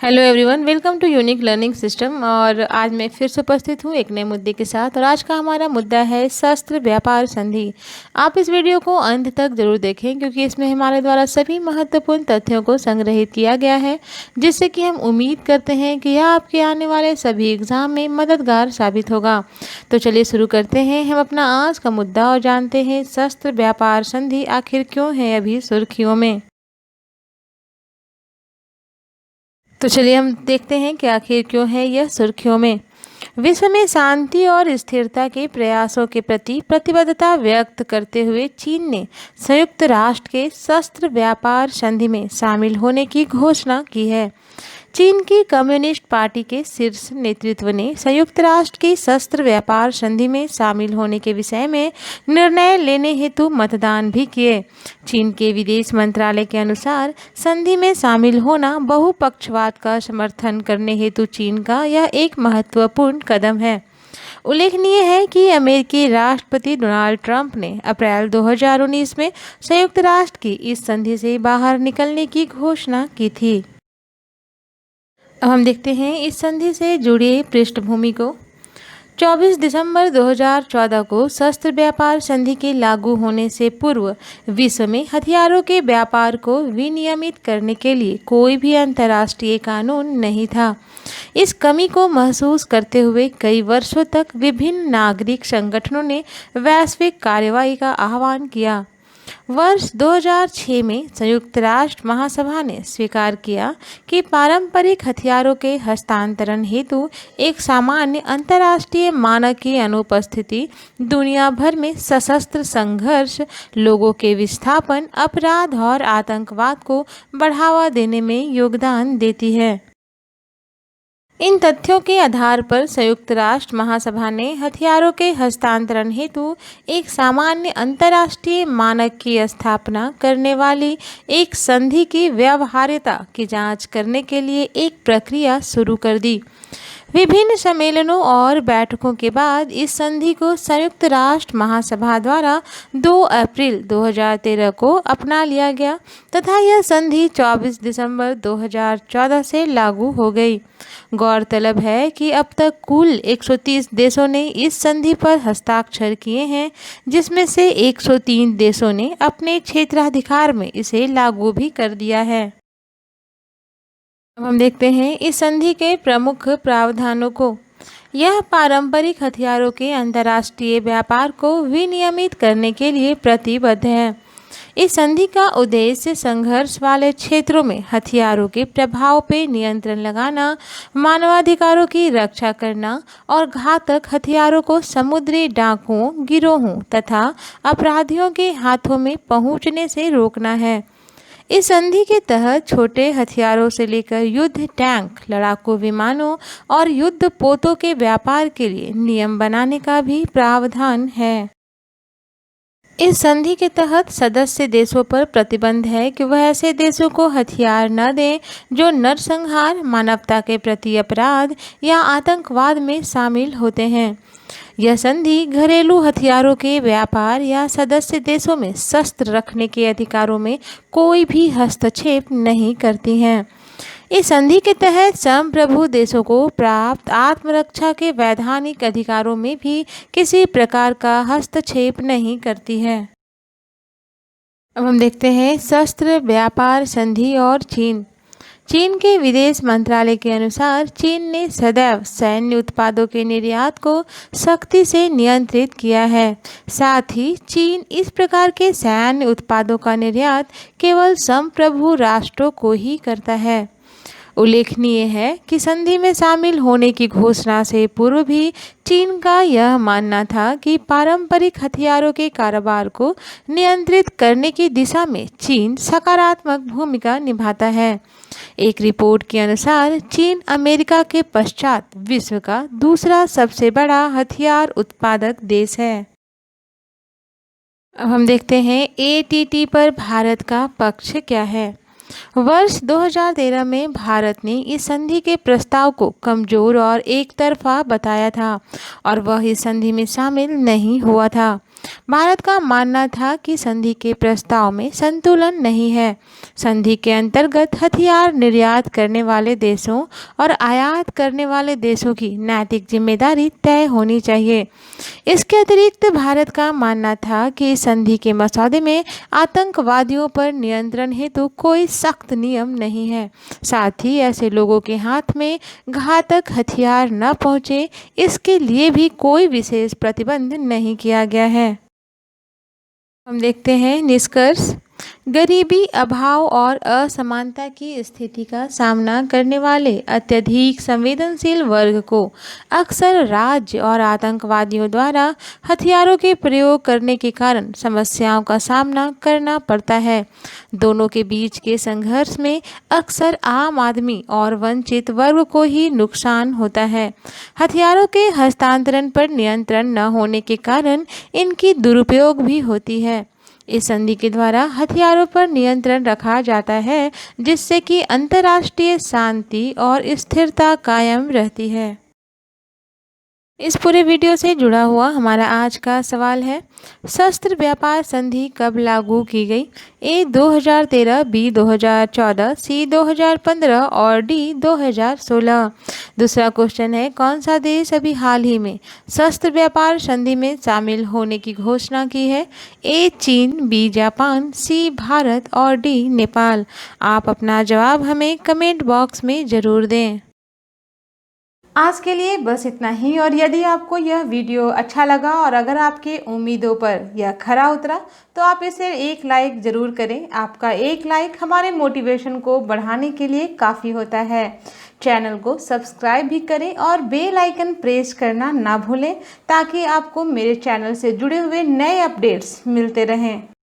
Hello everyone, welcome to unique learning system. और आज मैं फिर से उपस्थित हूँ एक नए मुद्दे के साथ। और आज का हमारा मुद्दा है शस्त्र व्यापार संधि। आप इस वीडियो को अंत तक जरूर देखें क्योंकि इसमें हमारे द्वारा सभी महत्वपूर्ण तथ्यों को संग्रहित किया गया है, जिससे कि हम उम्मीद करते हैं कि यह आपके आने वाले सभी एग्जाम में मददगार साबित होगा। तो चलिए शुरू करते हैं हम अपना आज का मुद्दा और जानते हैं शस्त्र व्यापार संधि आखिर क्यों है अभी सुर्खियों में। तो चलिए हम देखते हैं कि आखिर क्यों है यह सुर्खियों में। विश्व में शांति और स्थिरता के प्रयासों के प्रति प्रतिबद्धता व्यक्त करते हुए चीन ने संयुक्त राष्ट्र के शस्त्र व्यापार संधि में शामिल होने की घोषणा की है। चीन की कम्युनिस्ट पार्टी के शीर्ष नेतृत्व ने संयुक्त राष्ट्र की शस्त्र व्यापार संधि में शामिल होने के विषय में निर्णय लेने हेतु मतदान भी किए। चीन के विदेश मंत्रालय के अनुसार संधि में शामिल होना बहुपक्षवाद का समर्थन करने हेतु चीन का यह एक महत्वपूर्ण कदम है। उल्लेखनीय है कि अमेरिकी राष्ट्रपति डोनाल्ड ट्रंप ने अप्रैल 2019 में संयुक्त राष्ट्र की इस संधि से बाहर निकलने की घोषणा की थी। अब हम देखते हैं इस संधि से जुड़ी पृष्ठभूमि को। 24 दिसंबर 2014 को शस्त्र व्यापार संधि के लागू होने से पूर्व विश्व में हथियारों के व्यापार को विनियमित करने के लिए कोई भी अंतर्राष्ट्रीय कानून नहीं था। इस कमी को महसूस करते हुए कई वर्षों तक विभिन्न नागरिक संगठनों ने वैश्विक कार्रवाई का आह्वान किया। वर्ष 2006 में संयुक्त राष्ट्र महासभा ने स्वीकार किया कि पारंपरिक हथियारों के हस्तांतरण हेतु एक सामान्य अंतर्राष्ट्रीय मानक की अनुपस्थिति दुनिया भर में सशस्त्र संघर्ष, लोगों के विस्थापन, अपराध और आतंकवाद को बढ़ावा देने में योगदान देती है। इन तथ्यों के आधार पर संयुक्त राष्ट्र महासभा ने हथियारों के हस्तांतरण हेतु एक सामान्य अंतर्राष्ट्रीय मानक की स्थापना करने वाली एक संधि की व्यवहार्यता की जांच करने के लिए एक प्रक्रिया शुरू कर दी। विभिन्न सम्मेलनों और बैठकों के बाद इस संधि को संयुक्त राष्ट्र महासभा द्वारा 2 अप्रैल 2013 को अपना लिया गया तथा यह संधि 24 दिसंबर 2014 से लागू हो गई। गौरतलब है कि अब तक कुल 130 देशों ने इस संधि पर हस्ताक्षर किए हैं, जिसमें से 103 देशों ने अपने क्षेत्राधिकार में इसे लागू भी कर दिया है। अब हम देखते हैं इस संधि के प्रमुख प्रावधानों को। यह पारंपरिक हथियारों के अंतर्राष्ट्रीय व्यापार को विनियमित करने के लिए प्रतिबद्ध है। इस संधि का उद्देश्य संघर्ष वाले क्षेत्रों में हथियारों के प्रभाव पर नियंत्रण लगाना, मानवाधिकारों की रक्षा करना और घातक हथियारों को समुद्री डाकुओं, गिरोहों तथा अपराधियों के हाथों में पहुंचने से रोकना है। इस संधि के तहत छोटे हथियारों से लेकर युद्ध टैंक, लड़ाकू विमानों और युद्ध पोतों के व्यापार के लिए नियम बनाने का भी प्रावधान है। इस संधि के तहत सदस्य देशों पर प्रतिबंध है कि वह ऐसे देशों को हथियार न दें जो नरसंहार, मानवता के प्रति अपराध या आतंकवाद में शामिल होते हैं। यह संधि घरेलू हथियारों के व्यापार या सदस्य देशों में शस्त्र रखने के अधिकारों में कोई भी हस्तक्षेप नहीं करती है। इस संधि के तहत संप्रभु देशों को प्राप्त आत्मरक्षा के वैधानिक अधिकारों में भी किसी प्रकार का हस्तक्षेप नहीं करती है। अब हम देखते हैं शस्त्र व्यापार संधि और चीन। चीन के विदेश मंत्रालय के अनुसार चीन ने सदैव सैन्य उत्पादों के निर्यात को सख्ती से नियंत्रित किया है। साथ ही चीन इस प्रकार के सैन्य उत्पादों का निर्यात केवल संप्रभु राष्ट्रों को ही करता है। उल्लेखनीय है कि संधि में शामिल होने की घोषणा से पूर्व भी चीन का यह मानना था कि पारंपरिक हथियारों के कारोबार को नियंत्रित करने की दिशा में चीन सकारात्मक भूमिका निभाता है। एक रिपोर्ट के अनुसार चीन अमेरिका के पश्चात विश्व का दूसरा सबसे बड़ा हथियार उत्पादक देश है। अब हम देखते हैं ATT पर भारत का पक्ष क्या है। वर्ष 2013 में भारत ने इस संधि के प्रस्ताव को कमजोर और एक तरफा बताया था और वह इस संधि में शामिल नहीं हुआ था। भारत का मानना था कि संधि के प्रस्ताव में संतुलन नहीं है। संधि के अंतर्गत हथियार निर्यात करने वाले देशों और आयात करने वाले देशों की नैतिक जिम्मेदारी तय होनी चाहिए। इसके अतिरिक्त भारत का मानना था कि संधि के मसौदे में आतंकवादियों पर नियंत्रण हेतु कोई सख्त नियम नहीं है। साथ ही ऐसे लोगों के हाथ में घातक हथियार न पहुंचे, इसके लिए भी कोई विशेष प्रतिबंध नहीं किया गया है। हम देखते हैं निष्कर्ष। गरीबी, अभाव और असमानता की स्थिति का सामना करने वाले अत्यधिक संवेदनशील वर्ग को अक्सर राज्य और आतंकवादियों द्वारा हथियारों के प्रयोग करने के कारण समस्याओं का सामना करना पड़ता है। दोनों के बीच के संघर्ष में अक्सर आम आदमी और वंचित वर्ग को ही नुकसान होता है। हथियारों के हस्तांतरण पर नियंत्रण न होने के कारण इनकी दुरुपयोग भी होती है। इस संधि के द्वारा हथियारों पर नियंत्रण रखा जाता है, जिससे कि अंतर्राष्ट्रीय शांति और स्थिरता कायम रहती है। इस पूरे वीडियो से जुड़ा हुआ हमारा आज का सवाल है, शस्त्र व्यापार संधि कब लागू की गई? ए 2013, बी 2014, सी 2015 और डी 2016। दूसरा क्वेश्चन है, कौन सा देश अभी हाल ही में शस्त्र व्यापार संधि में शामिल होने की घोषणा की है? ए चीन, बी जापान, सी भारत और डी नेपाल। आप अपना जवाब हमें कमेंट बॉक्स में ज़रूर दें। आज के लिए बस इतना ही। और यदि आपको यह वीडियो अच्छा लगा और अगर आपके उम्मीदों पर यह खरा उतरा तो आप इसे एक लाइक ज़रूर करें। आपका एक लाइक हमारे मोटिवेशन को बढ़ाने के लिए काफ़ी होता है। चैनल को सब्सक्राइब भी करें और बेल आइकन प्रेस करना ना भूलें, ताकि आपको मेरे चैनल से जुड़े हुए नए अपडेट्स मिलते रहें।